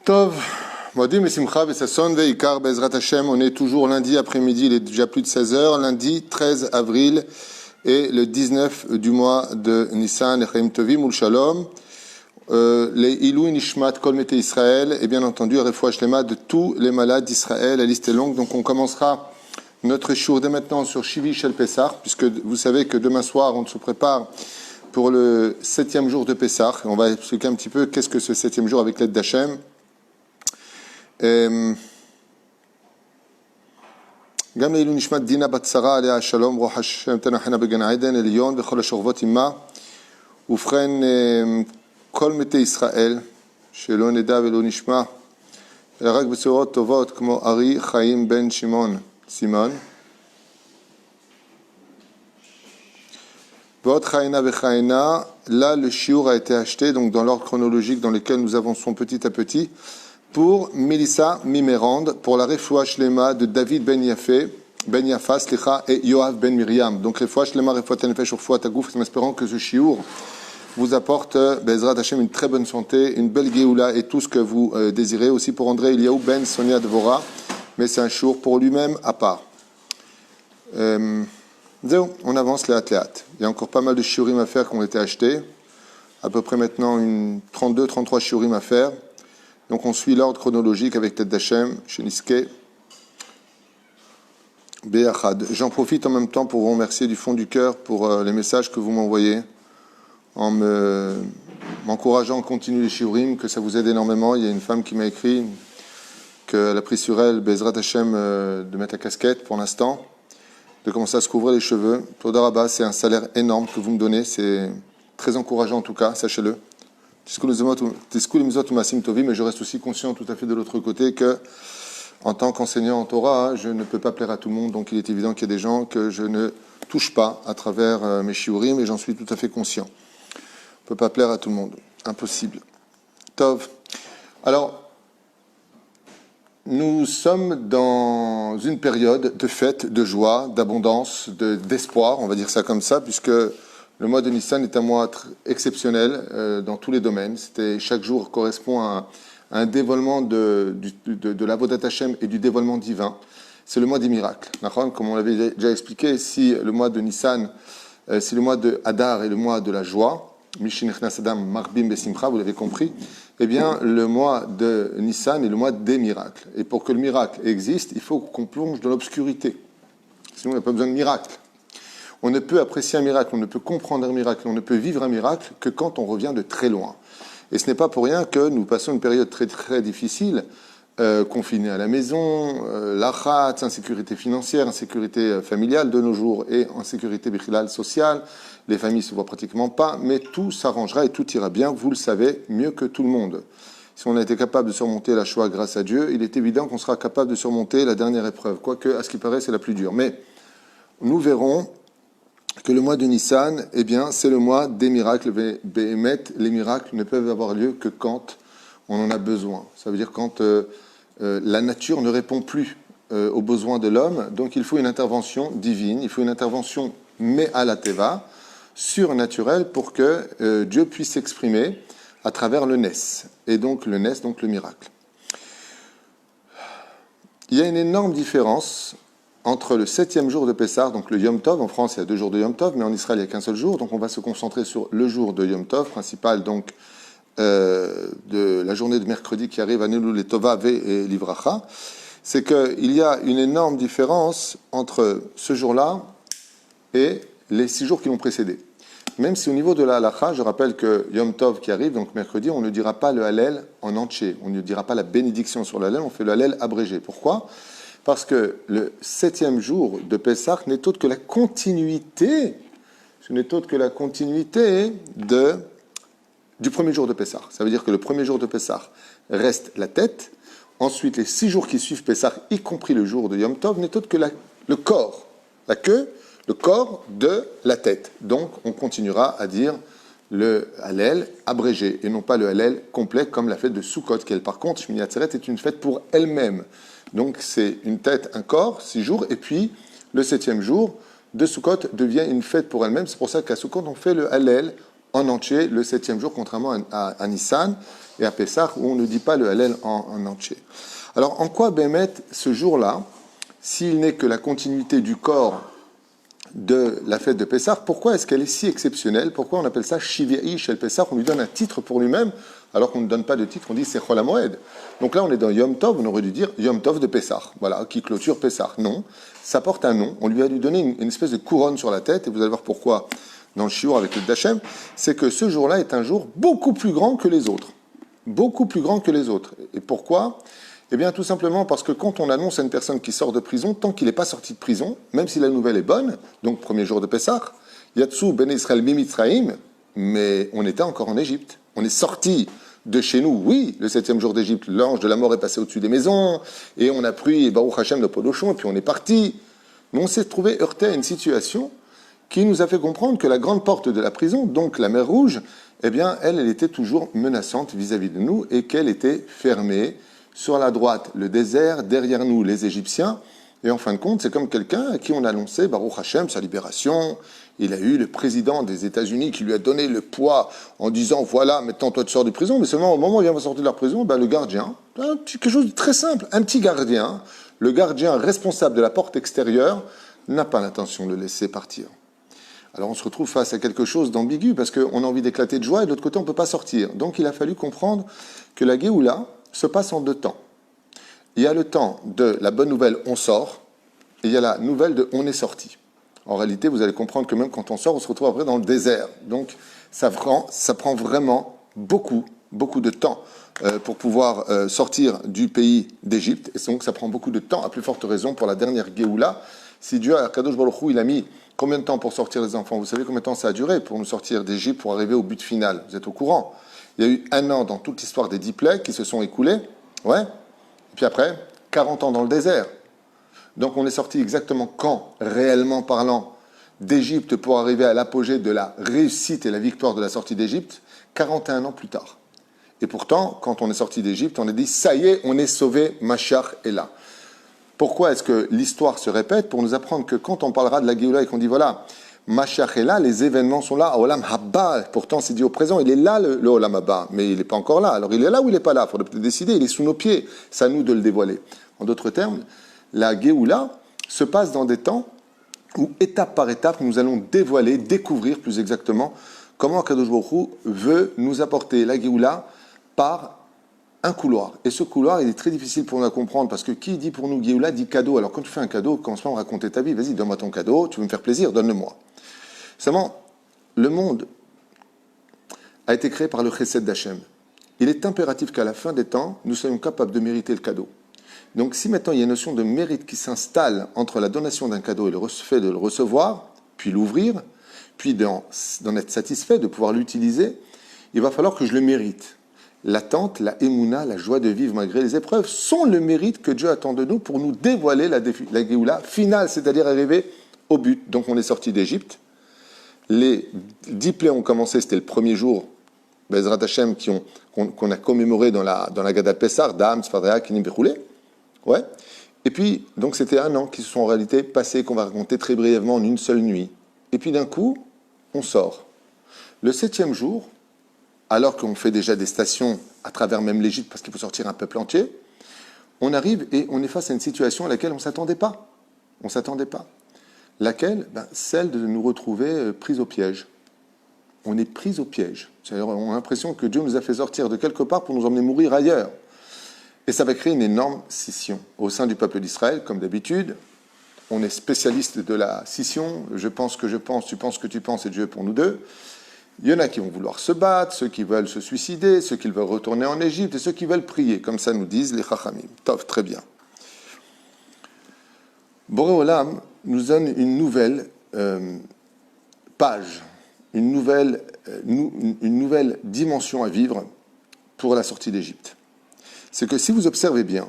Tov, Modim et Simcha Vesasson Veikar Bezrat Hashem. On est toujours lundi après-midi, il est déjà plus de 16h, lundi 13 avril et le 19 du mois de Nissan, Lechaim Tovim Ul Shalom. Les Ilou Nishmat Kol Mete Israël et bien entendu Refoua Shlema de tous les malades d'Israël. La liste est longue, donc on commencera notre shiur dès maintenant sur Shivi Shel Pessah, puisque vous savez que demain soir on se prépare pour le 7e jour de Pessah. On va expliquer un petit peu qu'est-ce que ce 7e jour avec l'aide d'Hachem. גם לעילוי נשמת דינה בת שרה עליה השלום רוח השם תנחנה בגן עדן עליון וכל השוכבות עמה ובכן כל מתי ישראל שלא נדע ולא נשמע אלא רק בצורות טובות כמו ארי חיים בן שמעון סימון ועוד חיינה וחיינה. Là le shiur a été acheté donc dans l'ordre chronologique dans lequel nous avançons petit à petit pour Melissa Mimerand, pour la Refoua Shlema de David Ben Yafa, et Yoav Ben Miriam. Donc Refoua Shlema, Refoua Tenefesh, Refoua Tagouf, en espérant que ce shiur vous apporte, Bezrat Hashem, une très bonne santé, une belle Géoula et tout ce que vous désirez. Aussi pour André Eliaou Ben Sonia Devora, mais c'est un shiur pour lui-même à part. On avance léat. Il y a encore pas mal de shiurim à faire qui ont été achetés. À peu près maintenant 32-33 shiurim à faire. Donc on suit l'ordre chronologique avec Tête d'Hachem, Sheniske, Be'achad. J'en profite en même temps pour vous remercier du fond du cœur pour les messages que vous m'envoyez, en m'encourageant à continuer les shiurim, que ça vous aide énormément. Il y a une femme qui m'a écrit qu'elle a pris sur elle, Bezrat Hashem, de mettre la casquette pour l'instant, de commencer à se couvrir les cheveux. Toda Rabba, c'est un salaire énorme que vous me donnez, c'est très encourageant en tout cas, sachez-le. Mais je reste aussi conscient tout à fait de l'autre côté que, en tant qu'enseignant en Torah, je ne peux pas plaire à tout le monde. Donc il est évident qu'il y a des gens que je ne touche pas à travers mes shiurim, et j'en suis tout à fait conscient. On ne peut pas plaire à tout le monde. Impossible. Tov. Alors, nous sommes dans une période de fête, de joie, d'abondance, d'espoir, on va dire ça comme ça, puisque le mois de Nissan est un mois exceptionnel dans tous les domaines. Chaque jour correspond à un dévoilement de l'Avodat Hashem et du dévoilement divin. C'est le mois des miracles. Comme on l'avait déjà expliqué, si le mois de Nissan, si le mois de Hadar est le mois de la joie, Mishin Echnas Adam Marbim Besimcha, vous l'avez compris, eh bien le mois de Nissan est le mois des miracles. Et pour que le miracle existe, il faut qu'on plonge dans l'obscurité. Sinon, il n'y a pas besoin de miracle. On ne peut apprécier un miracle, on ne peut comprendre un miracle, on ne peut vivre un miracle que quand on revient de très loin. Et ce n'est pas pour rien que nous passons une période très très difficile, confinés à la maison, l'achat, insécurité financière, insécurité familiale de nos jours et insécurité bichilal sociale. Les familles ne se voient pratiquement pas, mais tout s'arrangera et tout ira bien, vous le savez mieux que tout le monde. Si on a été capable de surmonter la Shoah grâce à Dieu, il est évident qu'on sera capable de surmonter la dernière épreuve, quoique à ce qui paraît c'est la plus dure. Mais nous verrons que le mois de Nissan, eh bien, c'est le mois des miracles. Les miracles ne peuvent avoir lieu que quand on en a besoin. Ça veut dire quand la nature ne répond plus aux besoins de l'homme. Donc il faut une intervention divine, il faut une intervention me'ala teva, surnaturelle, pour que Dieu puisse s'exprimer à travers le nes. Et donc le nes, donc le miracle. Il y a une énorme différence entre le 7e jour de Pessah, donc le Yom Tov. En France, il y a 2 jours de Yom Tov, mais en Israël, il n'y a qu'un seul jour. Donc on va se concentrer sur le jour de Yom Tov, principal donc de la journée de mercredi qui arrive à Nilou les Tova et Livracha. C'est qu'il y a une énorme différence entre ce jour-là et les 6 jours qui l'ont précédé. Même si au niveau de la halacha, je rappelle que Yom Tov qui arrive, donc mercredi, on ne dira pas le Hallel en entier. On ne dira pas la bénédiction sur le Hallel, on fait le Hallel abrégé. Pourquoi ? Parce que le 7e jour de Pessah n'est autre que la continuité, du premier jour de Pessah. Ça veut dire que le premier jour de Pessah reste la tête. Ensuite, les 6 jours qui suivent Pessah, y compris le jour de Yom Tov, n'est autre que le corps, la queue, le corps de la tête. Donc, on continuera à dire le Hallel abrégé et non pas le Hallel complet comme la fête de Sukkot, qui elle, par contre, Shmini Atzeret, est une fête pour elle-même. Donc c'est une tête, un corps, 6 jours, et puis le 7e jour de Sukkot devient une fête pour elle-même. C'est pour ça qu'à Sukkot, on fait le Hallel en entier le 7e jour, contrairement à Nissan et à Pessah, où on ne dit pas le Hallel en entier. Alors, en quoi Bémet, ce jour-là, s'il n'est que la continuité du corps de la fête de Pessah, pourquoi est-ce qu'elle est si exceptionnelle? Pourquoi on appelle ça Shivei Shel Pessah? On lui donne un titre pour lui-même, alors qu'on ne donne pas de titre, on dit c'est Chol HaMoed. Donc là, on est dans Yom Tov, on aurait dû dire Yom Tov de Pessah, voilà, qui clôture Pessah. Non, ça porte un nom, on lui a dû donner une espèce de couronne sur la tête, et vous allez voir pourquoi dans le shiur avec le Dachem, c'est que ce jour-là est un jour beaucoup plus grand que les autres. Beaucoup plus grand que les autres. Et pourquoi? Eh bien, tout simplement parce que quand on annonce à une personne qui sort de prison, tant qu'il n'est pas sorti de prison, même si la nouvelle est bonne, donc premier jour de Pessah, Yatsou ben Israël Mimitzraïm, mais on était encore en Égypte. On est sorti de chez nous, oui, le 7e jour d'Égypte, l'ange de la mort est passé au-dessus des maisons, et on a pris Baruch Hashem de Podochon, et puis on est parti. Mais on s'est trouvé heurté à une situation qui nous a fait comprendre que la grande porte de la prison, donc la mer Rouge, eh bien, elle était toujours menaçante vis-à-vis de nous, et qu'elle était fermée. Sur la droite, le désert, derrière nous, les Égyptiens. Et en fin de compte, c'est comme quelqu'un à qui on a annoncé, Baruch Hashem, sa libération. Il a eu le président des États-Unis qui lui a donné le poids en disant, voilà, maintenant toi tu sors de prison. Mais seulement au moment où il va sortir de la prison, ben, le gardien, quelque chose de très simple, un petit gardien, le gardien responsable de la porte extérieure, n'a pas l'intention de le laisser partir. Alors on se retrouve face à quelque chose d'ambigu, parce qu'on a envie d'éclater de joie, et de l'autre côté, on ne peut pas sortir. Donc il a fallu comprendre que la Géoula se passe en deux temps. Il y a le temps de la bonne nouvelle, on sort, et il y a la nouvelle de on est sorti. En réalité, vous allez comprendre que même quand on sort, on se retrouve après dans le désert. Donc, ça prend vraiment beaucoup de temps pour pouvoir sortir du pays d'Égypte. Et donc, ça prend beaucoup de temps, à plus forte raison pour la dernière Géoula. Si Dieu, Kadosh Baruch Hu, il a mis combien de temps pour sortir les enfants? Vous savez combien de temps ça a duré pour nous sortir d'Égypte, pour arriver au but final? Vous êtes au courant? Il y a eu 1 an dans toute l'histoire des 10 plaies qui se sont écoulées. Ouais. Et puis après, 40 ans dans le désert. Donc on est sorti exactement quand, réellement parlant, d'Égypte pour arriver à l'apogée de la réussite et la victoire de la sortie d'Égypte, 41 ans plus tard. Et pourtant, quand on est sorti d'Égypte, on a dit, ça y est, on est sauvé, Mashiach est là. Pourquoi est-ce que l'histoire se répète? Pour nous apprendre que quand on parlera de la Géoula et qu'on dit, voilà, Mashiach est là, les événements sont là, Olam Habba, pourtant c'est dit au présent, il est là le Olam Habba, mais il n'est pas encore là. Alors il est là ou il n'est pas là? Il faudrait peut-être décider, il est sous nos pieds, c'est à nous de le dévoiler. En d'autres termes, la Géoula se passe dans des temps où, étape par étape, nous allons dévoiler, découvrir plus exactement, comment Kadosh Baruch Hu veut nous apporter la Géoula par un couloir. Et ce couloir, il est très difficile pour nous à comprendre, parce que qui dit pour nous Géoula dit cadeau. Alors quand tu fais un cadeau, commence pas à me raconter ta vie, vas-y, donne-moi ton cadeau, tu veux me faire plaisir, donne-le-moi. Seulement, le monde a été créé par le chesed d'Hachem. Il est impératif qu'à la fin des temps, nous soyons capables de mériter le cadeau. Donc si maintenant il y a une notion de mérite qui s'installe entre la donation d'un cadeau et le fait de le recevoir, puis l'ouvrir, puis d'en être satisfait, de pouvoir l'utiliser, il va falloir que je le mérite. L'attente, la émouna, la joie de vivre malgré les épreuves sont le mérite que Dieu attend de nous pour nous dévoiler la Géoula finale, c'est-à-dire arriver au but. Donc on est sorti d'Égypte. Les 10 plaies ont commencé, c'était le premier jour, Bezrat Hashem, qu'on a commémoré dans la Gada Pessar, Dam, Sfadrea, Kinim Bechoulé. Ouais. Et puis, donc c'était 1 an qui se sont en réalité passés, qu'on va raconter très brièvement en une seule nuit. Et puis d'un coup, on sort. Le 7e jour, alors qu'on fait déjà des stations à travers même l'Égypte, parce qu'il faut sortir un peuple entier, on arrive et on est face à une situation à laquelle on ne s'attendait pas. On ne s'attendait pas. Laquelle? Celle de nous retrouver pris au piège. On est pris au piège. C'est-à-dire, on a l'impression que Dieu nous a fait sortir de quelque part pour nous emmener mourir ailleurs. Et ça va créer une énorme scission au sein du peuple d'Israël, comme d'habitude. On est spécialiste de la scission. Je pense que je pense, tu penses que tu penses, et Dieu est pour nous deux. Il y en a qui vont vouloir se battre, ceux qui veulent se suicider, ceux qui veulent retourner en Égypte, et ceux qui veulent prier, comme ça nous disent les Chachamim. Tov, très bien. Boré Olam nous donne une nouvelle page, une nouvelle dimension à vivre pour la sortie d'Égypte. C'est que si vous observez bien,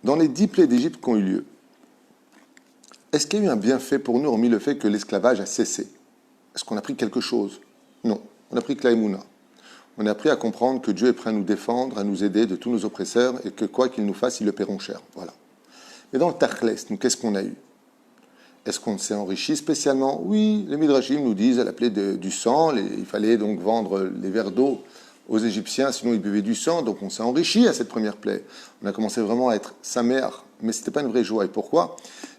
dans les 10 plaies d'Égypte qui ont eu lieu, est-ce qu'il y a eu un bienfait pour nous, hormis le fait que l'esclavage a cessé? Est-ce qu'on a pris quelque chose? Non, on a pris que la Emouna. On a appris à comprendre que Dieu est prêt à nous défendre, à nous aider de tous nos oppresseurs, et que quoi qu'il nous fasse, ils le paieront cher. Voilà. Mais dans le Tachlès, nous, qu'est-ce qu'on a eu? Est-ce qu'on s'est enrichi spécialement? Oui, les Midrashim nous disent, elle appelait du sang, il fallait donc vendre les verres d'eau aux Égyptiens, sinon ils buvaient du sang, donc on s'est enrichi à cette première plaie. On a commencé vraiment à être sa mère, mais ce n'était pas une vraie joie. Et pourquoi?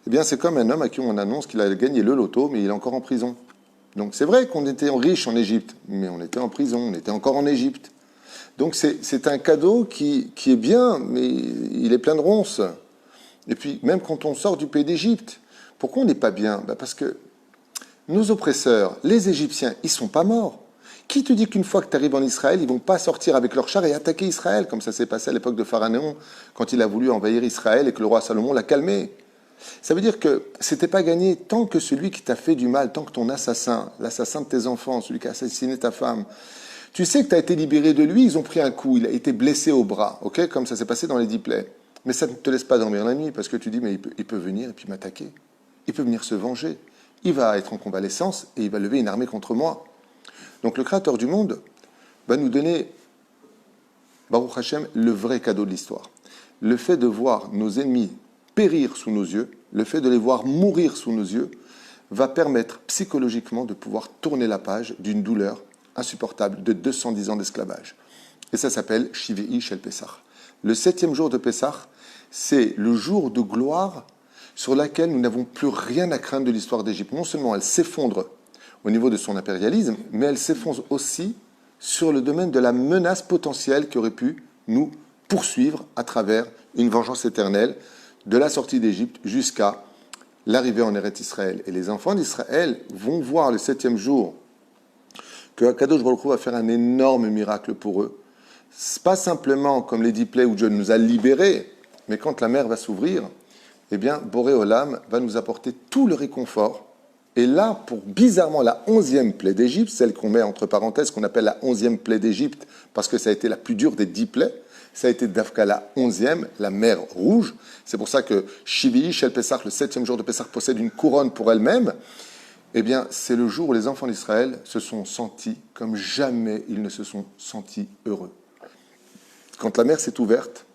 Eh bien, c'est comme un homme à qui on annonce qu'il a gagné le loto, mais il est encore en prison. Donc c'est vrai qu'on était riche en Égypte, mais on était en prison, on était encore en Égypte. Donc c'est un cadeau qui est bien, mais il est plein de ronces. Et puis, même quand on sort du pays d'Égypte, pourquoi on n'est pas bien? Parce que nos oppresseurs, les Égyptiens, ils ne sont pas morts. Qui te dit qu'une fois que tu arrives en Israël, ils ne vont pas sortir avec leurs chars et attaquer Israël, comme ça s'est passé à l'époque de Pharaon, quand il a voulu envahir Israël et que le roi Salomon l'a calmé? Ça veut dire que c'était pas gagné tant que celui qui t'a fait du mal, tant que ton assassin, l'assassin de tes enfants, celui qui a assassiné ta femme, tu sais que tu as été libéré de lui, ils ont pris un coup, il a été blessé au bras, ok, comme ça s'est passé dans les 10 plaies. Mais ça ne te laisse pas dormir la nuit, parce que tu dis, mais il peut venir et puis m'attaquer. Il peut venir se venger. Il va être en convalescence et il va lever une armée contre moi. Donc le Créateur du monde va nous donner, Baruch Hashem, le vrai cadeau de l'histoire. Le fait de voir nos ennemis périr sous nos yeux, le fait de les voir mourir sous nos yeux, va permettre psychologiquement de pouvoir tourner la page d'une douleur insupportable de 210 ans d'esclavage. Et ça s'appelle Shivei Shel Pessah. Le 7e jour de Pessah, c'est le jour de gloire sur laquelle nous n'avons plus rien à craindre de l'histoire d'Égypte. Non seulement elle s'effondre au niveau de son impérialisme, mais elle s'effondre aussi sur le domaine de la menace potentielle qui aurait pu nous poursuivre à travers une vengeance éternelle de la sortie d'Égypte jusqu'à l'arrivée en Eretz Israël. Et les enfants d'Israël vont voir le 7e jour que Akadosh Baruch Hu va faire un énorme miracle pour eux. C'est pas simplement comme les 10 plaies où Dieu nous a libérés, mais quand la mer va s'ouvrir, eh bien, Boré Olam va nous apporter tout le réconfort. Et là, pour bizarrement la 11e plaie d'Égypte, celle qu'on met entre parenthèses, qu'on appelle la 11e plaie d'Égypte, parce que ça a été la plus dure des 10 plaies, ça a été Dafka la 11e, la mer Rouge. C'est pour ça que Shivei Shel Pessah, le 7e jour de Pessah, possède une couronne pour elle-même. Eh bien, c'est le jour où les enfants d'Israël se sont sentis comme jamais ils ne se sont sentis heureux. Quand la mer s'est ouverte,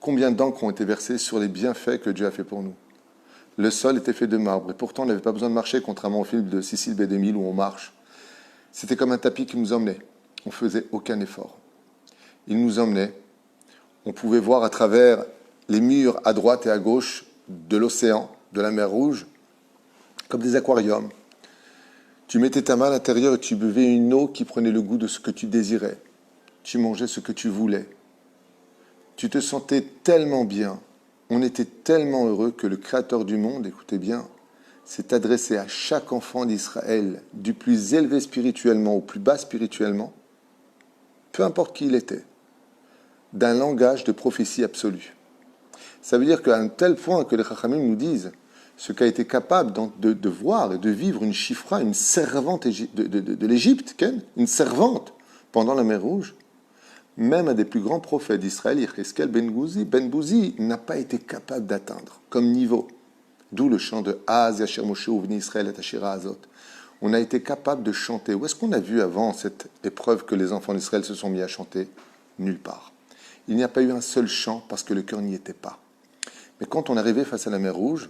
combien d'encre ont été versées sur les bienfaits que Dieu a fait pour nous? Le sol était fait de marbre, et pourtant on n'avait pas besoin de marcher, contrairement au film de Cécile B2000 où on marche. C'était comme un tapis qui nous emmenait. On ne faisait aucun effort. Il nous emmenait. On pouvait voir à travers les murs à droite et à gauche de l'océan, de la mer Rouge, comme des aquariums. Tu mettais ta main à l'intérieur et tu buvais une eau qui prenait le goût de ce que tu désirais. Tu mangeais ce que tu voulais. Tu te sentais tellement bien. On était tellement heureux que le Créateur du monde, écoutez bien, s'est adressé à chaque enfant d'Israël, du plus élevé spirituellement au plus bas spirituellement, peu importe qui il était, d'un langage de prophétie absolue. Ça veut dire qu'à un tel point que les Chachamim nous disent ce qu'a été capable de voir et de vivre une Shifra, une servante de l'Égypte, une servante pendant la mer Rouge, même un des plus grands prophètes d'Israël, Yecheskel Ben Bouzi, n'a pas été capable d'atteindre comme niveau. D'où le chant de Az Yasher Moshe Uvni Israël et Ashira Azot. On a été capable de chanter. Où est-ce qu'on a vu avant cette épreuve que les enfants d'Israël se sont mis à chanter? Nulle part. Il n'y a pas eu un seul chant parce que le cœur n'y était pas. Mais quand on est arrivé face à la mer Rouge,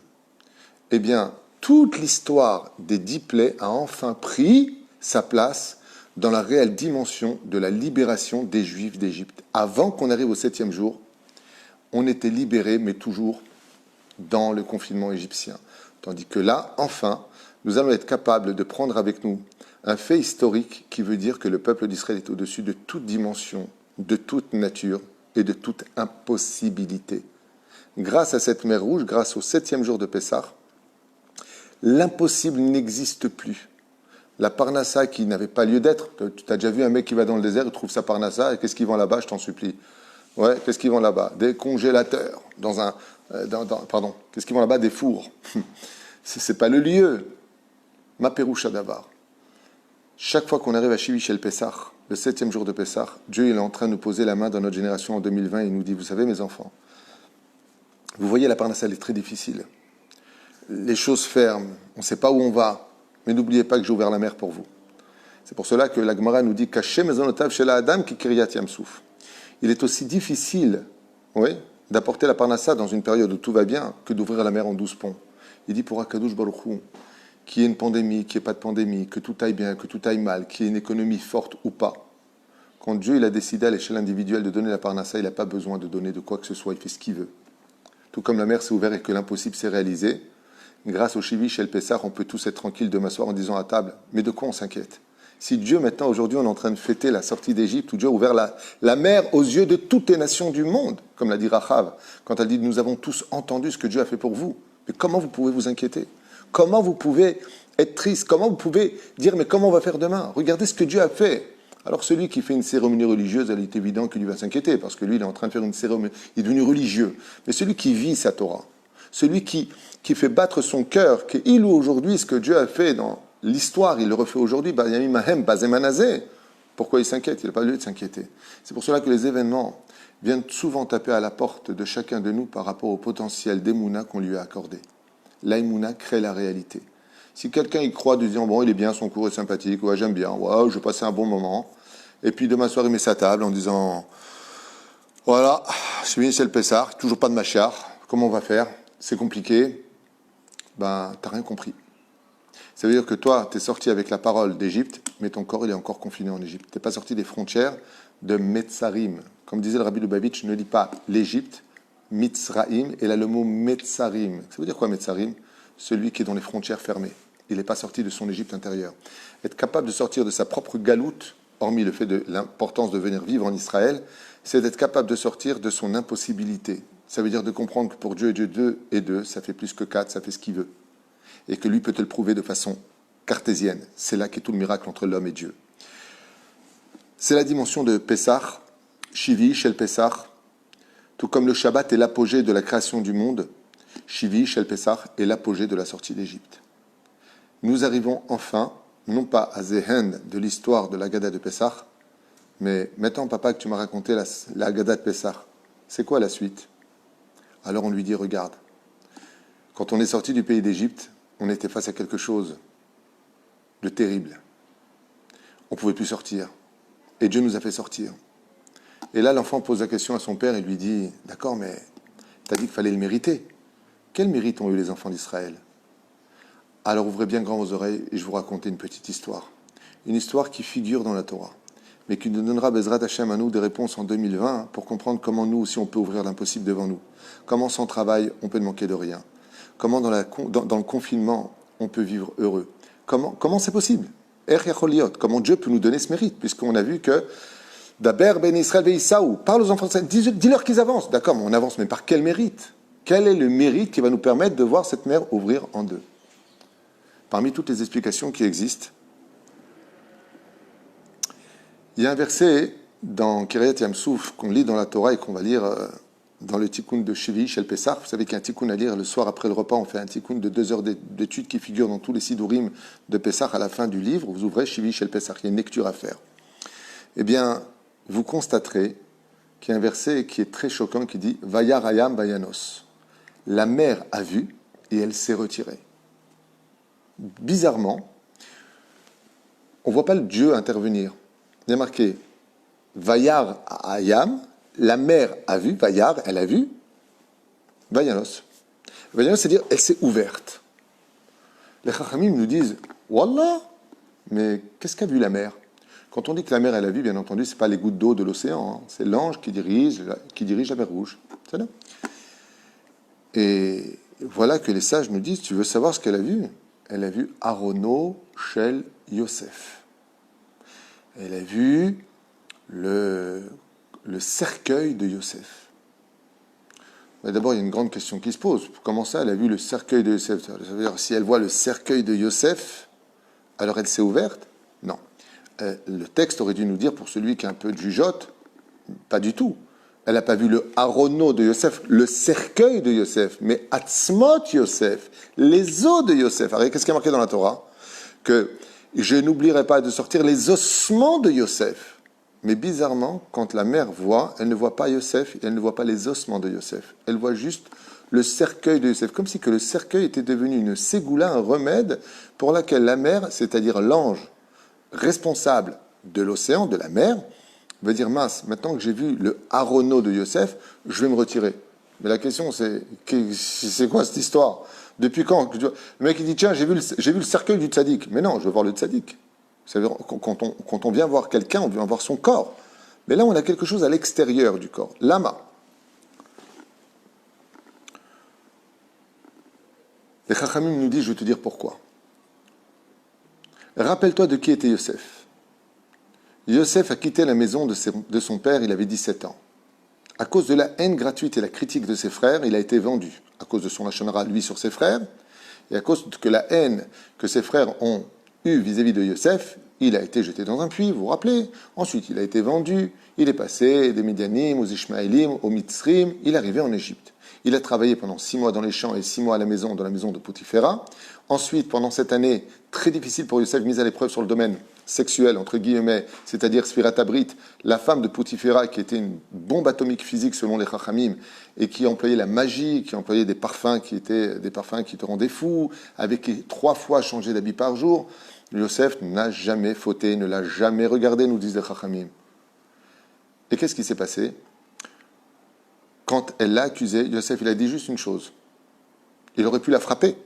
eh bien, toute l'histoire des 10 plaies a enfin pris sa place dans la réelle dimension de la libération des Juifs d'Égypte. Avant qu'on arrive au 7e jour, on était libérés, mais toujours dans le confinement égyptien. Tandis que là, enfin, nous allons être capables de prendre avec nous un fait historique qui veut dire que le peuple d'Israël est au-dessus de toute dimension, de toute nature et de toute impossibilité. Grâce à cette mer Rouge, grâce au 7e jour de Pessah, l'impossible n'existe plus. La parnassa qui n'avait pas lieu d'être. Tu as déjà vu un mec qui va dans le désert, il trouve sa parnassa, et qu'est-ce qu'ils vend là-bas, je t'en supplie? Ouais, qu'est-ce qu'ils vendent là-bas? Des congélateurs, qu'est-ce qu'ils vendent là-bas? Des fours. C'est pas le lieu. Ma Péroucha d'Avar. Chaque fois qu'on arrive à Shivei Shel Pessah, le 7e jour de Pessah, Dieu il est en train de nous poser la main dans notre génération en 2020 et il nous dit, vous savez mes enfants, vous voyez la parnassa, elle est très difficile. Les choses ferment, on ne sait pas où on va, mais n'oubliez pas que j'ai ouvert la mer pour vous. C'est pour cela que la Gemara nous dit Kaché mezonotav shel Adam ki kiryat Yamsouf. Il est aussi difficile, d'apporter la parnassa dans une période où tout va bien que d'ouvrir la mer en 12 ponts. Il dit pour Akadosh Baruch Hu, qu'il y ait une pandémie, qu'il n'y ait pas de pandémie, que tout aille bien, que tout aille mal, qu'il y ait une économie forte ou pas. Quand Dieu il a décidé à l'échelle individuelle de donner la parnassa, il n'a pas besoin de donner de quoi que ce soit, il fait ce qu'il veut. Tout comme la mer s'est ouverte et que l'impossible s'est réalisé, grâce au Shivish et le Pessah, on peut tous être tranquilles de m'asseoir en disant à table, mais de quoi on s'inquiète? Si Dieu, maintenant, aujourd'hui, on est en train de fêter la sortie d'Égypte, où Dieu a ouvert la mer aux yeux de toutes les nations du monde, comme l'a dit Rachav, quand elle dit, nous avons tous entendu ce que Dieu a fait pour vous. Mais comment vous pouvez vous inquiéter? Comment vous pouvez être triste? Comment vous pouvez dire, mais comment on va faire demain? Regardez ce que Dieu a fait. Alors celui qui fait une cérémonie religieuse, il est évident qu'il lui va s'inquiéter, parce que lui, il est en train de faire une cérémonie, il est devenu religieux. Mais celui qui vit sa Torah, celui qui fait battre son cœur, qu'il ou aujourd'hui, ce que Dieu a fait dans l'histoire, il le refait aujourd'hui, pourquoi il s'inquiète? Il n'a pas lieu de s'inquiéter. C'est pour cela que les événements viennent souvent taper à la porte de chacun de nous par rapport au potentiel d'Emouna qu'on lui a accordé. L'Emouna crée la réalité. Si quelqu'un y croit, de dire bon, il est bien, son cours est sympathique, ouais, j'aime bien, ouais, je vais passer un bon moment, et puis demain soir, il met sa table en disant voilà, je suis venu chez le Pessah, toujours pas de machar, comment on va faire? C'est compliqué. Ben, t'as rien compris. Ça veut dire que toi, tu es sorti avec la parole d'Égypte, mais ton corps, il est encore confiné en Égypte. Tu n'es pas sorti des frontières de Metzarim. Comme disait le Rabbi Lubavitch, ne lis pas l'Égypte, Mitzraim, et là le mot Metzarim. Ça veut dire quoi Metzarim? Celui qui est dans les frontières fermées. Il n'est pas sorti de son Égypte intérieure. Être capable de sortir de sa propre galoute, hormis le fait de l'importance de venir vivre en Israël, c'est d'être capable de sortir de son impossibilité. Ça veut dire de comprendre que pour Dieu, deux et deux, ça fait plus que quatre, ça fait ce qu'il veut. Et que lui peut te le prouver de façon cartésienne. C'est là qu'est tout le miracle entre l'homme et Dieu. C'est la dimension de Pessah, Shivi, Shel Pessah, tout comme le Shabbat est l'apogée de la création du monde, Shivi, Shel Pessah est l'apogée de la sortie d'Égypte. Nous arrivons enfin, non pas à Zehen de l'histoire de l'Agada de Pessah, mais maintenant, papa, que tu m'as raconté l'Agada de Pessah, c'est quoi la suite? Alors on lui dit, regarde, quand on est sorti du pays d'Égypte, on était face à quelque chose de terrible. On ne pouvait plus sortir. Et Dieu nous a fait sortir. Et là, l'enfant pose la question à son père et lui dit, d'accord, mais tu as dit qu'il fallait le mériter. Quel mérite ont eu les enfants d'Israël? Alors ouvrez bien grand vos oreilles et je vous raconter une petite histoire. Une histoire qui figure dans la Torah, mais qui nous donnera Bezrat Hashem à nous des réponses en 2020 pour comprendre comment nous aussi on peut ouvrir l'impossible devant nous. Comment sans travail on peut ne manquer de rien. Comment dans le confinement on peut vivre heureux. Comment c'est possible? Comment Dieu peut nous donner ce mérite, puisqu'on a vu que Daber ben Israël veïsaou, parle aux enfants d'Israël, dis-leur qu'ils avancent. D'accord, mais on avance, mais par quel mérite? Quel est le mérite qui va nous permettre de voir cette mer ouvrir en deux? Parmi toutes les explications qui existent, il y a un verset dans Kiryat Yamsouf qu'on lit dans la Torah et qu'on va lire dans le tikkun de Shivi, Shel Pessah. Vous savez qu'il y a un tikkun à lire le soir après le repas. On fait un tikkun de 2 heures d'études qui figure dans tous les sidurim de Pessah à la fin du livre. Vous ouvrez Shivi, Shel Pessah. Il y a une lecture à faire. Eh bien, vous constaterez qu'il y a un verset qui est très choquant qui dit Vayar Hayam Vayanos. La mer a vu et elle s'est retirée. Bizarrement, on ne voit pas le Dieu intervenir. Il y a marqué Vayar Hayam, la mer a vu, Vayar, elle a vu, Vayanos. Vayanos, c'est-à-dire, elle s'est ouverte. Les Chachamim nous disent Wallah, mais qu'est-ce qu'a vu la mer? Quand on dit que la mer, elle a vu, bien entendu, ce n'est pas les gouttes d'eau de l'océan, hein. C'est l'ange qui dirige la mer rouge. C'est là. Et voilà que les sages nous disent tu veux savoir ce qu'elle a vu? Elle a vu Arono Shel Yosef. Elle a vu le cercueil de Yosef. Mais d'abord, il y a une grande question qui se pose. Comment ça, elle a vu le cercueil de Yosef? Ça veut dire, si elle voit le cercueil de Yosef, alors elle s'est ouverte? Non. Le texte aurait dû nous dire, pour celui qui a un peu de jugeote, pas du tout. Elle n'a pas vu le Arono de Yosef, le cercueil de Yosef, mais Atzmot Yosef, les os de Yosef. Alors, qu'est-ce qui est marqué dans la Torah? Que je n'oublierai pas de sortir les ossements de Yosef. Mais bizarrement, quand la mère voit, elle ne voit pas Yosef, elle ne voit pas les ossements de Yosef. Elle voit juste le cercueil de Yosef, comme si que le cercueil était devenu une ségoula, un remède pour laquelle la mère, c'est-à-dire l'ange responsable de l'océan, de la mer, va dire, mince, maintenant que j'ai vu le Arono de Yosef, je vais me retirer. Mais la question, c'est quoi cette histoire Depuis quand? Le mec il dit tiens, j'ai vu le cercueil du tzaddik. Mais non, je veux voir le tzaddik. Quand on vient voir quelqu'un, on vient voir son corps. Mais là, on a quelque chose à l'extérieur du corps. Lama. Les Chachamim nous disent, je vais te dire pourquoi. Rappelle-toi de qui était Yosef. Yosef a quitté la maison de son père, il avait 17 ans. À cause de la haine gratuite et la critique de ses frères, il a été vendu. À cause de son lashon hara, lui, sur ses frères, et à cause de la haine que ses frères ont eue vis-à-vis de Yosef, il a été jeté dans un puits, vous vous rappelez? Ensuite, il a été vendu, il est passé des Midianim aux Ishmaélim, aux Mitzrim, il est arrivé en Égypte. Il a travaillé pendant 6 mois dans les champs et 6 mois à la maison, dans la maison de Potiphera. Ensuite, pendant cette année très difficile pour Yosef, mise à l'épreuve sur le domaine sexuel, entre guillemets, c'est-à-dire Sfirat Abrit, la femme de Potiphera, qui était une bombe atomique physique selon les Chachamim, et qui employait la magie, qui employait des parfums qui te rendaient fou, avec 3 fois changé d'habit par jour. Yosef n'a jamais fauté, ne l'a jamais regardé, nous disent les Chachamim. Et qu'est-ce qui s'est passé? Quand elle l'a accusé, Yosef, il a dit juste une chose. Il aurait pu la frapper.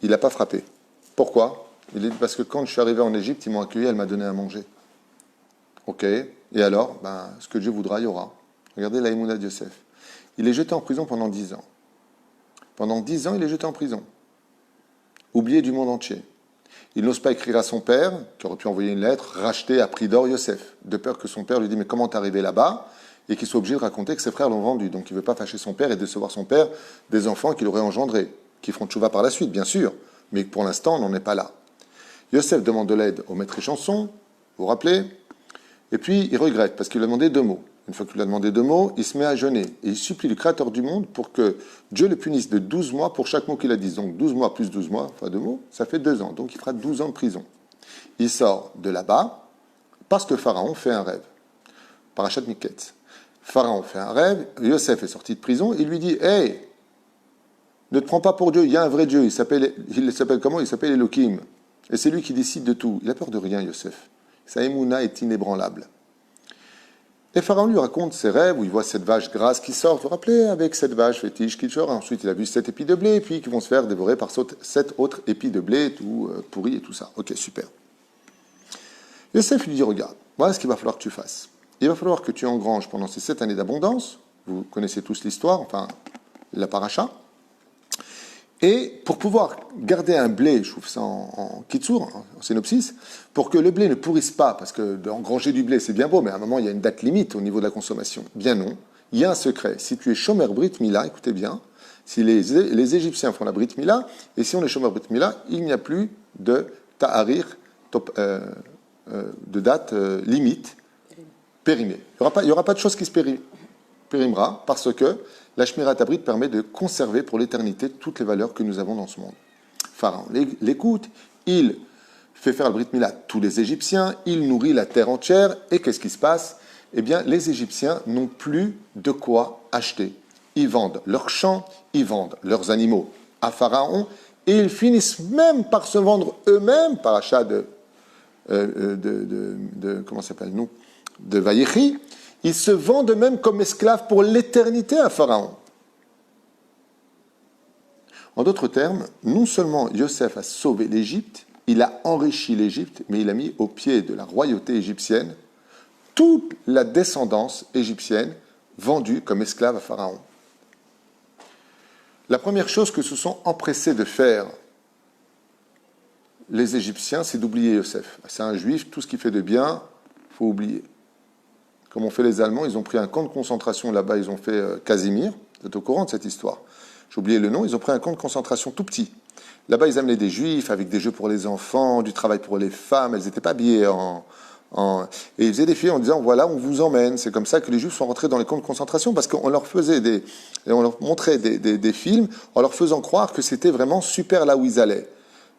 Il l'a pas frappé. Pourquoi? Il a dit parce que quand je suis arrivé en Égypte, ils m'ont accueilli, elle m'a donné à manger. Ok. Et alors, ce que Dieu voudra, il y aura. Regardez la Emouna de Yosef. Il est jeté en prison pendant 10 ans. Pendant 10 ans, il est jeté en prison. Oublié du monde entier. Il n'ose pas écrire à son père, qui aurait pu envoyer une lettre, racheter à prix d'or Yosef, de peur que son père lui dise « Mais comment t'es arrivé là-bas ?» et qu'il soit obligé de raconter que ses frères l'ont vendu. Donc il ne veut pas fâcher son père et décevoir son père des enfants qu'il aurait engendrés, qui feront tchouva par la suite, bien sûr, mais pour l'instant, on n'en est pas là. Yosef demande de l'aide au maître échanson, vous vous rappelez? Et puis il regrette, parce qu'il lui a demandé 2 mots. Une fois qu'il lui a demandé 2 mots, il se met à jeûner. Et il supplie le Créateur du monde pour que Dieu le punisse de 12 mois pour chaque mot qu'il a dit. Donc 12 mois plus 12 mois, enfin 2 mots, ça fait 2 ans. Donc il fera 12 ans de prison. Il sort de là-bas parce que Pharaon fait un rêve. Parachat Miketz. Pharaon fait un rêve, Yosef est sorti de prison, il lui dit « Hey, ne te prends pas pour Dieu, il y a un vrai Dieu, il s'appelle comment? Il s'appelle Elohim. Et c'est lui qui décide de tout. Il a peur de rien, Yosef. Sa émouna est inébranlable. » Et Pharaon lui raconte ses rêves où il voit cette vache grasse qui sort. Vous vous rappelez, avec cette vache fétiche qui sort. Ensuite, il a vu 7 épis de blé, et puis qui vont se faire dévorer par 7 autres épis de blé, tout pourri et tout ça. Ok, super. Yosef lui dit, regarde, voilà ce qu'il va falloir que tu fasses. Il va falloir que tu engranges pendant ces 7 années d'abondance. Vous connaissez tous l'histoire, enfin, la paracha. Et pour pouvoir garder un blé, je trouve ça en kitsour, en synopsis, pour que le blé ne pourrisse pas, parce que d'engranger du blé, c'est bien beau, mais à un moment, il y a une date limite au niveau de la consommation. Bien non. Il y a un secret. Si tu es shomer Brit Mila, écoutez bien, si les Égyptiens font la Brit Mila, et si on est shomer Brit Mila, il n'y a plus de ta'arir, de date limite, périmée. Il n'y aura pas de chose qui se périmera, parce que la Shmirat Abrit permet de conserver pour l'éternité toutes les valeurs que nous avons dans ce monde. Pharaon l'écoute, il fait faire le Brit Mila à tous les Égyptiens, il nourrit la terre entière, et qu'est-ce qui se passe? Eh bien, les Égyptiens n'ont plus de quoi acheter. Ils vendent leurs champs, ils vendent leurs animaux à Pharaon, et ils finissent même par se vendre eux-mêmes par achat comment ça s'appelle, nous, de Vayechi. Ils se vendent eux-mêmes comme esclaves pour l'éternité à Pharaon. En d'autres termes, non seulement Yosef a sauvé l'Égypte, il a enrichi l'Égypte, mais il a mis au pied de la royauté égyptienne toute la descendance égyptienne vendue comme esclave à Pharaon. La première chose que se sont empressés de faire les Égyptiens, c'est d'oublier Yosef. C'est un juif, tout ce qu'il fait de bien, il faut oublier. Comme ont fait les Allemands, ils ont pris un camp de concentration là-bas, ils ont fait Casimir, vous êtes au courant de cette histoire. J'ai oublié le nom, ils ont pris un camp de concentration tout petit. Là-bas, ils amenaient des juifs avec des jeux pour les enfants, du travail pour les femmes, elles n'étaient pas habillées et ils faisaient des films en disant, voilà, on vous emmène. C'est comme ça que les juifs sont rentrés dans les camps de concentration, parce qu'on leur on leur montrait des films en leur faisant croire que c'était vraiment super là où ils allaient.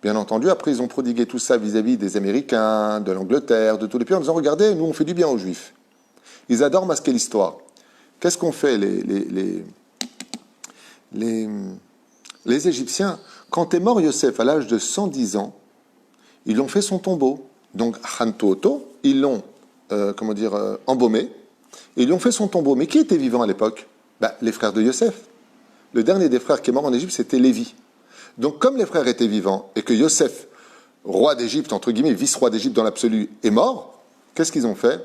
Bien entendu, après, ils ont prodigué tout ça vis-à-vis des Américains, de l'Angleterre, de tous les pays, en disant, regardez, nous, on fait du bien aux juifs. Ils adorent masquer l'histoire. Qu'est-ce qu'ont fait les Égyptiens? Quand est mort Yosef à l'âge de 110 ans, ils l'ont fait son tombeau. Donc, Hantoto, ils l'ont, embaumé, et ils lui ont fait son tombeau. Mais qui était vivant à l'époque? Les frères de Yosef. Le dernier des frères qui est mort en Égypte, c'était Lévi. Donc, comme les frères étaient vivants et que Yosef, roi d'Égypte, entre guillemets, vice-roi d'Égypte dans l'absolu, est mort, qu'est-ce qu'ils ont fait?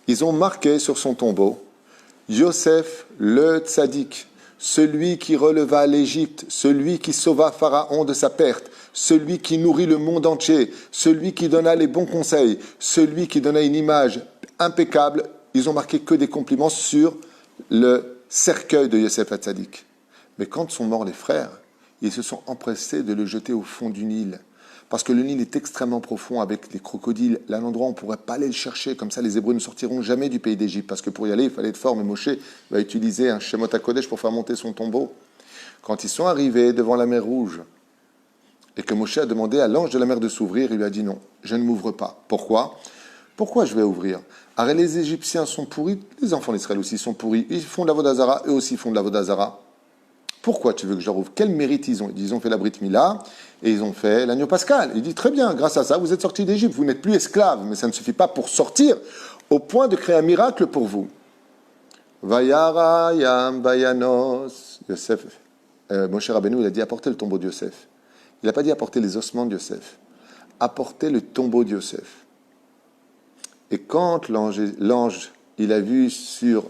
Ils ont marqué sur son tombeau Yosef le tzaddik, celui qui releva l'Égypte, celui qui sauva Pharaon de sa perte, celui qui nourrit le monde entier, celui qui donna les bons conseils, celui qui donna une image impeccable. Ils ont marqué que des compliments sur le cercueil de Yosef Hatzadik. Mais quand sont morts les frères, ils se sont empressés de le jeter au fond du Nil. Parce que le Nil est extrêmement profond avec des crocodiles. Là, un endroit où on ne pourrait pas aller le chercher. Comme ça, les Hébreux ne sortiront jamais du pays d'Égypte. Parce que pour y aller, il fallait être fort. Mais Moshe va utiliser un Shemot HaKodesh pour faire monter son tombeau. Quand ils sont arrivés devant la mer Rouge, et que Moshe a demandé à l'ange de la mer de s'ouvrir, il lui a dit non, je ne m'ouvre pas. Pourquoi? Pourquoi je vais ouvrir? Alors les Égyptiens sont pourris, les enfants d'Israël aussi sont pourris. Ils font de la Vodazara, eux aussi font de la Vodazara. Pourquoi tu veux que je leur ouvre? Quel mérite ils ont? Ils ont fait la Brit Mila et ils ont fait l'agneau pascal. Il dit très bien, grâce à ça, vous êtes sortis d'Égypte, vous n'êtes plus esclaves, mais ça ne suffit pas pour sortir, au point de créer un miracle pour vous. Vayara yam bayanos. Yosef, Moshe Rabbeinu, il a dit apportez le tombeau de Yosef. Il n'a pas dit apporter les ossements de Yosef. Apporter le tombeau de Yosef. Et quand l'ange, il a vu sur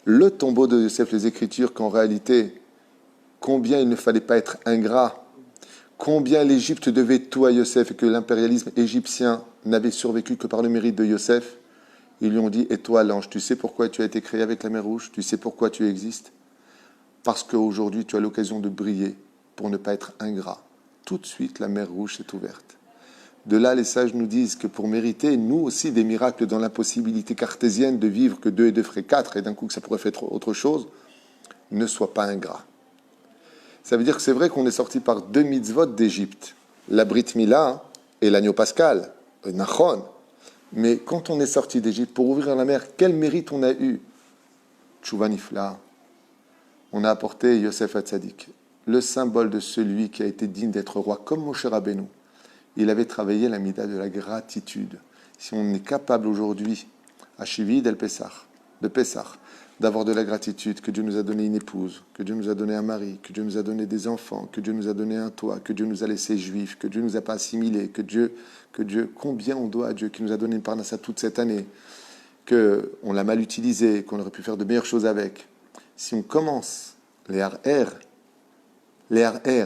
le tombeau de Yosef les Écritures qu'en réalité, combien il ne fallait pas être ingrat, combien l'Égypte devait tout à Yosef et que l'impérialisme égyptien n'avait survécu que par le mérite de Yosef, ils lui ont dit, et toi l'ange, tu sais pourquoi tu as été créé avec la mer Rouge? Tu sais pourquoi tu existes? Parce qu'aujourd'hui tu as l'occasion de briller pour ne pas être ingrat. Tout de suite la mer Rouge s'est ouverte. De là, les sages nous disent que pour mériter, nous aussi, des miracles dans l'impossibilité cartésienne de vivre que 2 et 2 ferait 4 et d'un coup que ça pourrait faire autre chose, ne sois pas ingrat. Ça veut dire que c'est vrai qu'on est sorti par 2 mitzvot d'Égypte, la Brit Mila et l'agneau pascal, le Nachon. Mais quand on est sorti d'Égypte pour ouvrir la mer, quel mérite on a eu? Tchouva Nifla. On a apporté Yosef Hatzadik, le symbole de celui qui a été digne d'être roi, comme Moshe Rabbeinu. Il avait travaillé la mida de la gratitude. Si on est capable aujourd'hui, à Shivid el Pessah, de Pessah, d'avoir de la gratitude, que Dieu nous a donné une épouse, que Dieu nous a donné un mari, que Dieu nous a donné des enfants, que Dieu nous a donné un toit, que Dieu nous a laissé juifs, que Dieu ne nous a pas assimilés, que Dieu, combien on doit à Dieu qui nous a donné une parnassa toute cette année, qu'on l'a mal utilisé, qu'on aurait pu faire de meilleures choses avec. Si on commence les RR,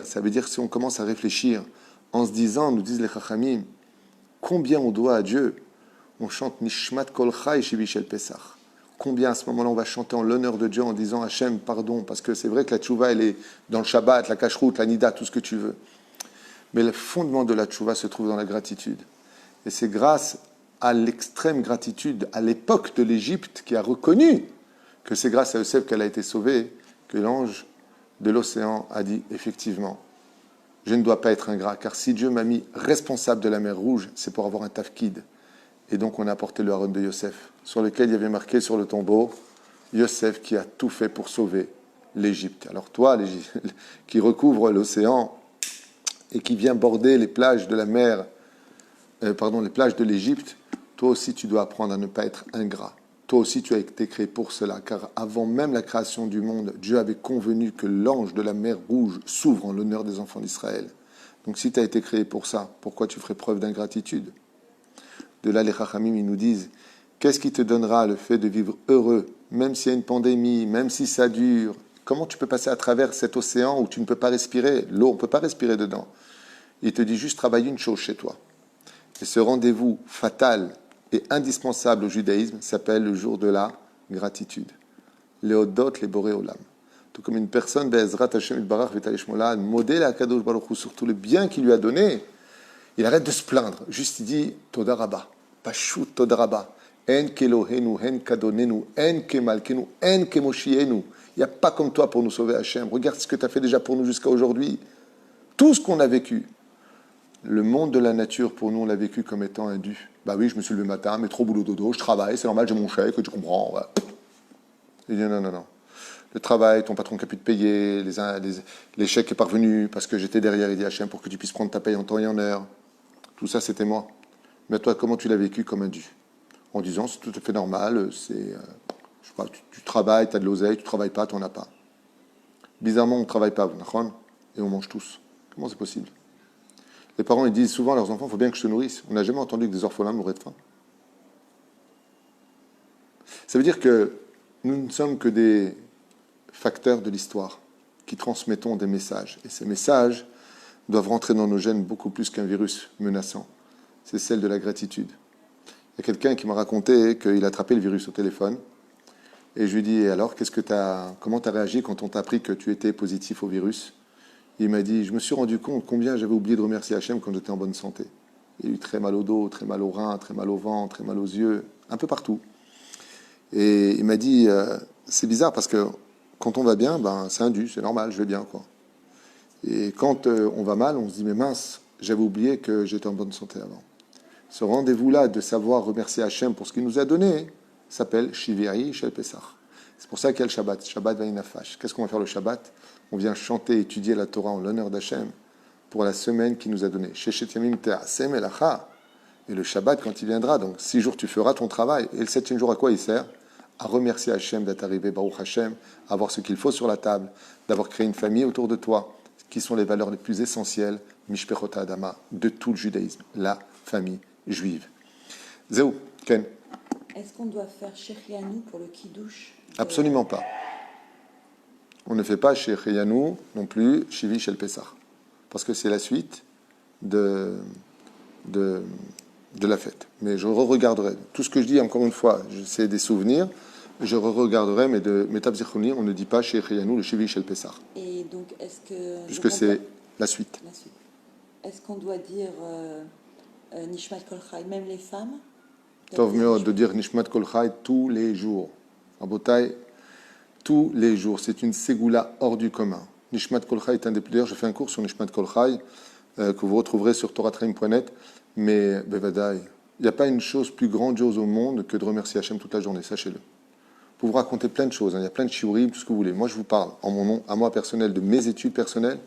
ça veut dire que si on commence à réfléchir en se disant, nous disent les Chachamim, combien on doit à Dieu, on chante Nishmat Kol Chai Shivishel Pesach. Combien à ce moment-là on va chanter en l'honneur de Dieu en disant Hachem, pardon, parce que c'est vrai que la tchouva, elle est dans le Shabbat, la cacheroute, la nida, tout ce que tu veux. Mais le fondement de la tchouva se trouve dans la gratitude. Et c'est grâce à l'extrême gratitude à l'époque de l'Égypte qui a reconnu que c'est grâce à Yosef qu'elle a été sauvée, que l'ange de l'océan a dit effectivement, je ne dois pas être ingrat, car si Dieu m'a mis responsable de la mer Rouge, c'est pour avoir un tafkid. Et donc on a apporté le haron de Yosef, sur lequel il y avait marqué sur le tombeau, Yosef qui a tout fait pour sauver l'Égypte. Alors toi, qui recouvre l'océan et qui vient border les plages de la mer, les plages de l'Égypte, toi aussi tu dois apprendre à ne pas être ingrat. Toi aussi tu as été créé pour cela, car avant même la création du monde, Dieu avait convenu que l'ange de la mer Rouge s'ouvre en l'honneur des enfants d'Israël. Donc si tu as été créé pour ça, pourquoi tu ferais preuve d'ingratitude? De là, les Chachamim, ils nous disent, qu'est-ce qui te donnera le fait de vivre heureux, même s'il y a une pandémie, même si ça dure? Comment tu peux passer à travers cet océan où tu ne peux pas respirer? L'eau, on ne peut pas respirer dedans. Il te dit juste, travaille une chose chez toi. Et ce rendez-vous fatal et indispensable au judaïsme s'appelle le jour de la gratitude. Léodot, les boré olam. Tout comme une personne, Be'ezrat Hashem Itbarach V'Talish Molad, modèle à Kadosh Baruch Hu sur tout le bien qu'il lui a donné, il arrête de se plaindre. Juste il dit Toda Rabba, Pashut Toda Rabba, En Kelohenu, En Kadonenu, En Kemalkenu, En Kemoshienu. Il n'y a pas comme toi pour nous sauver, Hachem. Regarde ce que tu as fait déjà pour nous jusqu'à aujourd'hui. Tout ce qu'on a vécu. Le monde de la nature, pour nous, on l'a vécu comme étant un dû. Bah oui, je me suis levé le matin, métro, boulot, dodo, je travaille, c'est normal, j'ai mon chèque, tu comprends. Ouais. Il dit non. Le travail, ton patron qui a pu te payer, les chèques est parvenu parce que j'étais derrière, il dit Hachem, pour que tu puisses prendre ta paye en temps et en heure. Tout ça, c'était moi. Mais toi, comment tu l'as vécu comme un dû? En disant, c'est tout à fait normal, je sais pas, tu travailles, tu as de l'oseille, tu ne travailles pas, tu n'en as pas. Bizarrement, on ne travaille pas, et on mange tous. Comment c'est possible? Les parents, ils disent souvent à leurs enfants, il faut bien que je te nourrisse. On n'a jamais entendu que des orphelins mouraient de faim. Ça veut dire que nous ne sommes que des facteurs de l'histoire qui transmettons des messages. Et ces messages doivent rentrer dans nos gènes beaucoup plus qu'un virus menaçant. C'est celle de la gratitude. Il y a quelqu'un qui m'a raconté qu'il a attrapé le virus au téléphone. Et je lui ai dit, alors, comment tu as réagi quand on t'a appris que tu étais positif au virus? Il m'a dit, je me suis rendu compte combien j'avais oublié de remercier Hachem quand j'étais en bonne santé. Il a eu très mal au dos, très mal au rein, très mal au ventre, très mal aux yeux, un peu partout. Et il m'a dit, c'est bizarre parce que quand on va bien, c'est un dû, c'est normal, je vais bien, quoi. Et quand on va mal, on se dit, mais mince, j'avais oublié que j'étais en bonne santé avant. Ce rendez-vous-là de savoir remercier Hachem pour ce qu'il nous a donné s'appelle Shiviri Shel Pesach. C'est pour ça qu'il y a le Shabbat, Shabbat Vaïnafash. Qu'est-ce qu'on va faire le Shabbat? On vient chanter, étudier la Torah en l'honneur d'Hachem pour la semaine qu'il nous a donnée. Et le Shabbat, quand il viendra, donc 6 jours, tu feras ton travail. Et le 7e jour, à quoi il sert? À remercier Hachem d'être arrivé, Baruch Hachem, à avoir ce qu'il faut sur la table, d'avoir créé une famille autour de toi, qui sont les valeurs les plus essentielles, Mishpechot Adama, de tout le judaïsme, la famille juive. Zéou, Ken. Est-ce qu'on doit faire Shechianu pour le Kiddush? Absolument pas. On ne fait pas chez Shechianu non plus, Shivi Shel Pesach. Parce que c'est la suite de la fête. Mais je re-regarderai. Tout ce que je dis, encore une fois, c'est des souvenirs. Je re-regarderai, mais de Metab Zichrouni, on ne dit pas chez Shechianu le Shivi Shel Pesach. Et donc, est-ce que... Puisque c'est la suite. La suite. Est-ce qu'on doit dire Nishmat Kol Chai, même les femmes? Tov mieux de dire Nishmat Kol Chai tous les jours. Rabotai, tous les jours. C'est une ségoula hors du commun. Nishmat Kol Chai est un des plus... D'ailleurs, je fais un cours sur Nishmat Kol Chai que vous retrouverez sur toratraim.net. Mais, Bevadai, il n'y a pas une chose plus grandiose au monde que de remercier Hachem toute la journée, sachez-le. Vous vous raconter plein de choses. Il y a plein de shiurim, tout ce que vous voulez. Moi, je vous parle en mon nom, à moi personnel, de mes études personnelles.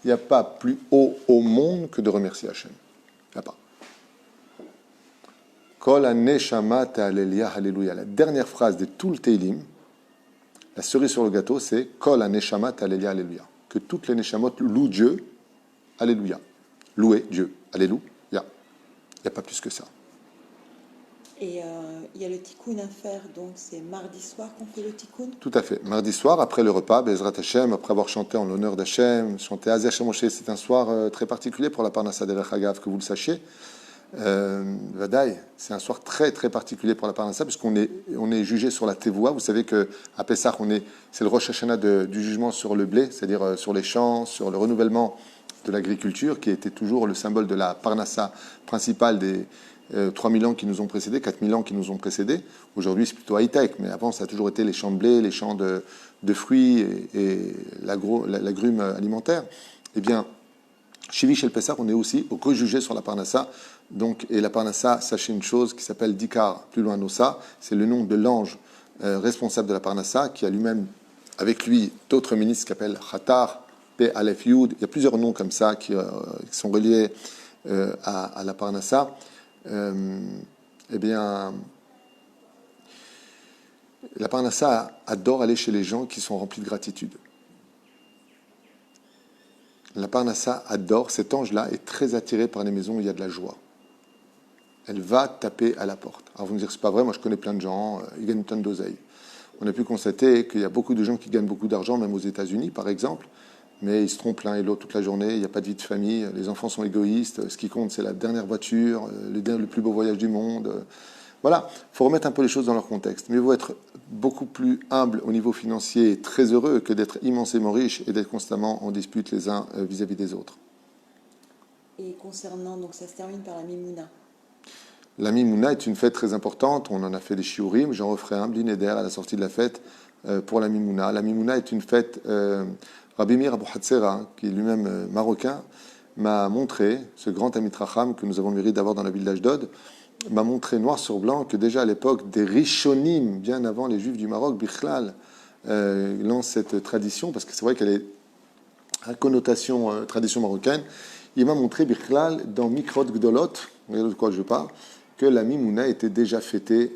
Il n'y a pas plus haut au monde que de remercier Hachem. Il n'y a pas. Kol ha-neshama ta'alelia halleluya. La dernière phrase de tout le Teilim, la cerise sur le gâteau, c'est Kol ha-neshama ta'alelia halleluya. Que toutes les neshamot louent Dieu, alléluia. Louez Dieu, alléluia. Il n'y a pas plus que ça. Et il y a le tikkun à faire, donc c'est mardi soir qu'on fait le tikkun? Tout à fait. Mardi soir, après le repas, Bezrat Hashem, après avoir chanté en l'honneur d'Hachem, chanté Azeh Hashem Moshe, c'est un soir très particulier pour la Parnassa Derech Hagav, que vous le sachiez. Vadaï, c'est un soir très très particulier pour la Parnassa, puisqu'on est jugé sur la Tevoua. Vous savez qu'à Pessah, c'est le Rosh Hashanah du jugement sur le blé, c'est-à-dire sur les champs, sur le renouvellement de l'agriculture, qui était toujours le symbole de la Parnassa principale des 3000 ans qui nous ont précédés, 4000 ans qui nous ont précédés. Aujourd'hui, c'est plutôt high-tech, mais avant, ça a toujours été les champs de blé, les champs de fruits et l'agrume alimentaire. Eh bien, Shivi Shel Pesach, on est aussi au co-jugé sur la Parnassa. Donc, et la Parnassa, sachez une chose qui s'appelle Dikar, plus loin Nossa, c'est le nom de l'ange responsable de la Parnassa, qui a lui-même, avec lui, d'autres ministres qui s'appellent Khatar, Pe Aleph Yud. Il y a plusieurs noms comme ça qui sont reliés à la Parnassa. Eh bien, la Parnassa adore aller chez les gens qui sont remplis de gratitude. La Parnassa adore, cet ange-là est très attiré par les maisons où il y a de la joie. Elle va taper à la porte. Alors vous me direz, c'est pas vrai, moi je connais plein de gens, ils gagnent plein d'oseille. On a pu constater qu'il y a beaucoup de gens qui gagnent beaucoup d'argent, même aux États-Unis par exemple, mais ils se trompent l'un et l'autre toute la journée, il n'y a pas de vie de famille, les enfants sont égoïstes, ce qui compte c'est la dernière voiture, le plus beau voyage du monde. Voilà, il faut remettre un peu les choses dans leur contexte. Mais il faut être beaucoup plus humble au niveau financier, très heureux, que d'être immensément riche et d'être constamment en dispute les uns vis-à-vis des autres. Et concernant, donc ça se termine par la Mimouna. La Mimouna est une fête très importante, on en a fait des shiurim, j'en referai un blinéder à la sortie de la fête pour la Mimouna. La Mimouna est une fête, Rabbi Meir Abu Hatzera, qui est lui-même marocain, m'a montré, ce grand Amit Racham que nous avons le mérite d'avoir dans la ville d'Ashdod, m'a montré noir sur blanc que déjà à l'époque des Rishonim, bien avant les Juifs du Maroc, Bichlal, lancent cette tradition, parce que c'est vrai qu'elle est à connotation tradition marocaine. Il m'a montré Bichlal dans Mikrot Gdolot, vous voyez de quoi je parle, que la Mimouna était déjà fêtée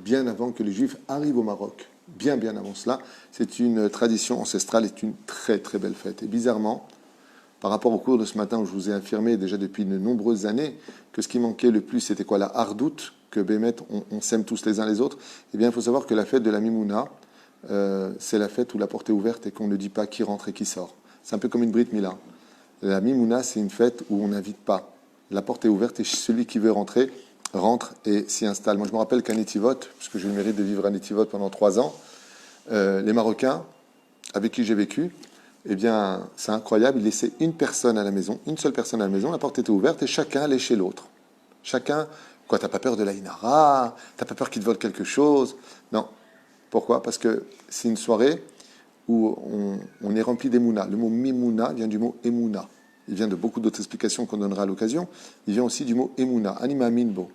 bien avant que les Juifs arrivent au Maroc. Bien avant cela. C'est une tradition ancestrale, c'est une très très belle fête. Et bizarrement, par rapport au cours de ce matin où je vous ai affirmé déjà depuis de nombreuses années que ce qui manquait le plus, c'était quoi? La hardoute, que Bémet, on s'aime tous les uns les autres. Eh bien, il faut savoir que la fête de la Mimouna, c'est la fête où la porte est ouverte et qu'on ne dit pas qui rentre et qui sort. C'est un peu comme une Brit Mila. La Mimouna, c'est une fête où on n'invite pas. La porte est ouverte et celui qui veut rentrer, rentre et s'y installe. Moi, je me rappelle qu'à Netivot, puisque j'ai eu le mérite de vivre à Netivot pendant 3 ans, les Marocains avec qui j'ai vécu, eh bien, c'est incroyable, ils laissaient une personne à la maison, une seule personne à la maison, la porte était ouverte et chacun allait chez l'autre. Chacun, quoi, t'as pas peur de la Inara, t'as pas peur qu'il te vole quelque chose? Non. Pourquoi? Parce que c'est une soirée où on est rempli d'émouna. Le mot mimouna vient du mot émouna. Il vient de beaucoup d'autres explications qu'on donnera à l'occasion. Il vient aussi du mot émouna, anima minbo.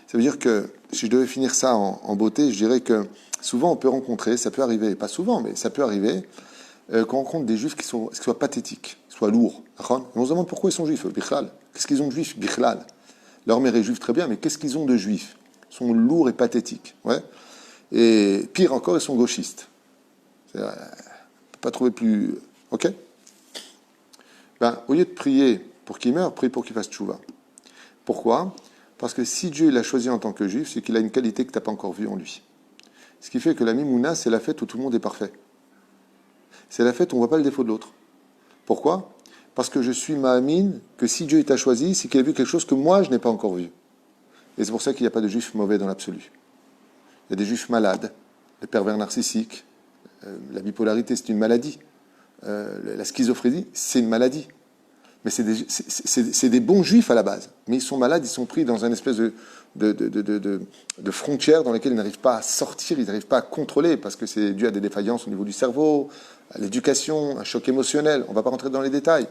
Ça veut dire que, si je devais finir ça en beauté, je dirais que souvent on peut rencontrer, ça peut arriver, pas souvent, mais ça peut arriver, qu'on rencontre des juifs qui soient pathétiques, qui soient lourds. Et on se demande pourquoi ils sont juifs, bichlal. Qu'est-ce qu'ils ont de juifs, bichlal? Leur mère est juive, très bien, mais qu'est-ce qu'ils ont de juifs? Ils sont lourds et pathétiques. Ouais. Et pire encore, ils sont gauchistes. On ne peut pas trouver plus... Ok? Ben, au lieu de prier pour qu'il meure, prie pour qu'il fasse tchouva. Pourquoi? Parce que si Dieu l'a choisi en tant que juif, c'est qu'il a une qualité que tu n'as pas encore vue en lui. Ce qui fait que la Mimouna, c'est la fête où tout le monde est parfait. C'est la fête où on ne voit pas le défaut de l'autre. Pourquoi? Parce que je suis ma'amine que si Dieu t'a choisi, c'est qu'il a vu quelque chose que moi, je n'ai pas encore vu. Et c'est pour ça qu'il n'y a pas de juifs mauvais dans l'absolu. Il y a des juifs malades, les pervers narcissiques, la bipolarité, c'est une maladie. La schizophrénie, c'est une maladie. Mais c'est des bons juifs à la base. Mais ils sont malades, ils sont pris dans une espèce de frontière dans laquelle ils n'arrivent pas à sortir, ils n'arrivent pas à contrôler, parce que c'est dû à des défaillances au niveau du cerveau, à l'éducation, un choc émotionnel. On ne va pas rentrer dans les détails.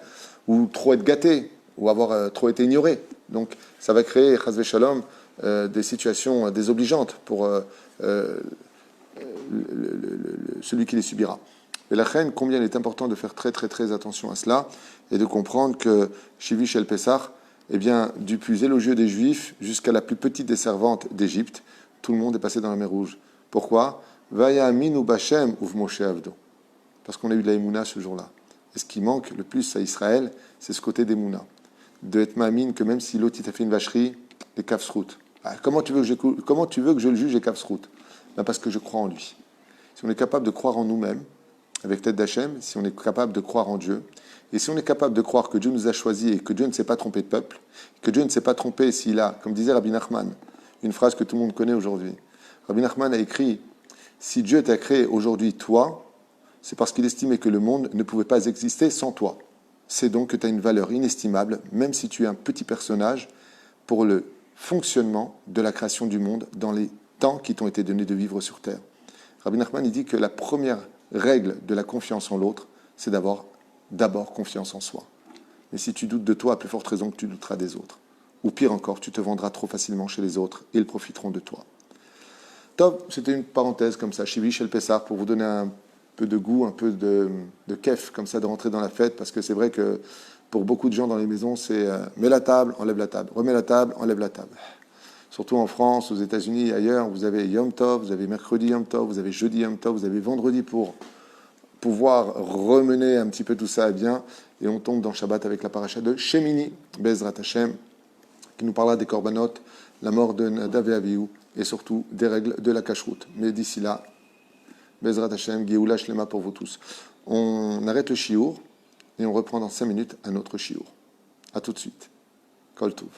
Ou trop être gâté, ou avoir trop été ignoré. Donc ça va créer, chas v'shalom, des situations désobligeantes pour celui qui les subira. Et la reine, combien il est important de faire très très très attention à cela et de comprendre que Shivish el Pessah, eh bien, du plus élogieux des Juifs jusqu'à la plus petite des servantes d'Égypte, tout le monde est passé dans la mer Rouge. Pourquoi? Vaya aminu b'Hashem uv Moshe avdo. Parce qu'on a eu de la émouna ce jour-là. Et ce qui manque le plus à Israël, c'est ce côté d'émouna. De être ma'amine que même si l'autre t'a fait une vacherie, les kafsrout. Ah, comment tu veux que je le juge les kafsrout? Ben parce que je crois en lui. Si on est capable de croire en nous-mêmes, avec l'aide d'Hachem, si on est capable de croire en Dieu, et si on est capable de croire que Dieu nous a choisis et que Dieu ne s'est pas trompé de peuple, que Dieu ne s'est pas trompé s'il a, comme disait Rabbi Nachman, une phrase que tout le monde connaît aujourd'hui. Rabbi Nachman a écrit « Si Dieu t'a créé aujourd'hui, toi, c'est parce qu'il estimait que le monde ne pouvait pas exister sans toi. C'est donc que tu as une valeur inestimable, même si tu es un petit personnage, pour le fonctionnement de la création du monde dans les temps qui t'ont été donnés de vivre sur terre. » Rabbi Nachman, il dit que la première règle de la confiance en l'autre, c'est d'avoir d'abord confiance en soi. Mais si tu doutes de toi, à plus forte raison que tu douteras des autres. Ou pire encore, tu te vendras trop facilement chez les autres et ils profiteront de toi. Top, c'était une parenthèse comme ça, Shivish el Pessah, pour vous donner un peu de goût, un peu de kef, comme ça, de rentrer dans la fête, parce que c'est vrai que pour beaucoup de gens dans les maisons, c'est mets la table, enlève la table, remets la table, enlève la table. Surtout en France, aux États-Unis et ailleurs, vous avez Yom Tov, vous avez mercredi Yom Tov, vous avez jeudi Yom Tov, vous avez vendredi pour pouvoir remener un petit peu tout ça à bien. Et on tombe dans Shabbat avec la paracha de Shemini, Bezrat Hashem, qui nous parlera des korbanot, la mort de Nadav et Avihu, et surtout des règles de la cacheroute. Mais d'ici là, Bezrat Hashem, Geoula Shlema pour vous tous. On arrête le shiur et on reprend dans 5 minutes un autre shiur. À tout de suite. Kol Tov.